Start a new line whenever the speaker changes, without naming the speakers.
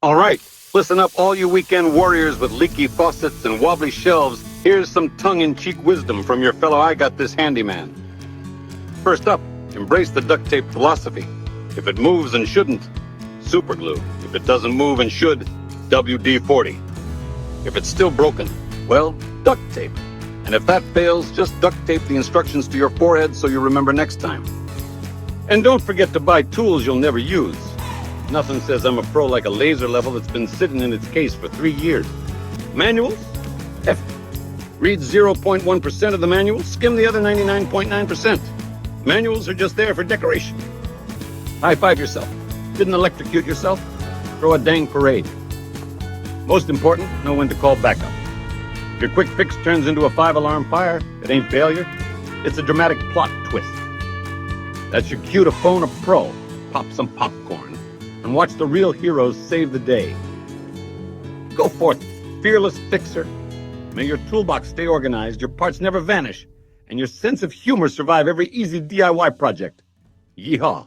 All right, listen up, all you weekend warriors with leaky faucets and wobbly shelves. Here's some tongue-in-cheek wisdom from your fellow I Got This handyman. First up, embrace the duct tape philosophy. If it moves and shouldn't, Superglue. If it doesn't move and should, WD-40. If it's still broken, well, duct tape. And if that fails, just duct tape the instructions to your forehead so you remember next time. And don't forget to buy tools you'll never use. Nothing says I'm a pro like a laser level that's been sitting in its case for 3 years. Manuals? F. Read 0.1% of the manual, skim the other 99.9%. Manuals are just there for decoration. High five yourself. Didn't electrocute yourself? Throw a dang parade. Most important, know when to call backup. If your quick fix turns into a 5-alarm fire, it ain't failure. It's a dramatic plot twist. That's your cue to phone a pro, pop some popcorn, and watch the real heroes save the day. Go forth, fearless fixer. May your toolbox stay organized, your parts never vanish, and your sense of humor survive every easy DIY project. Yeehaw.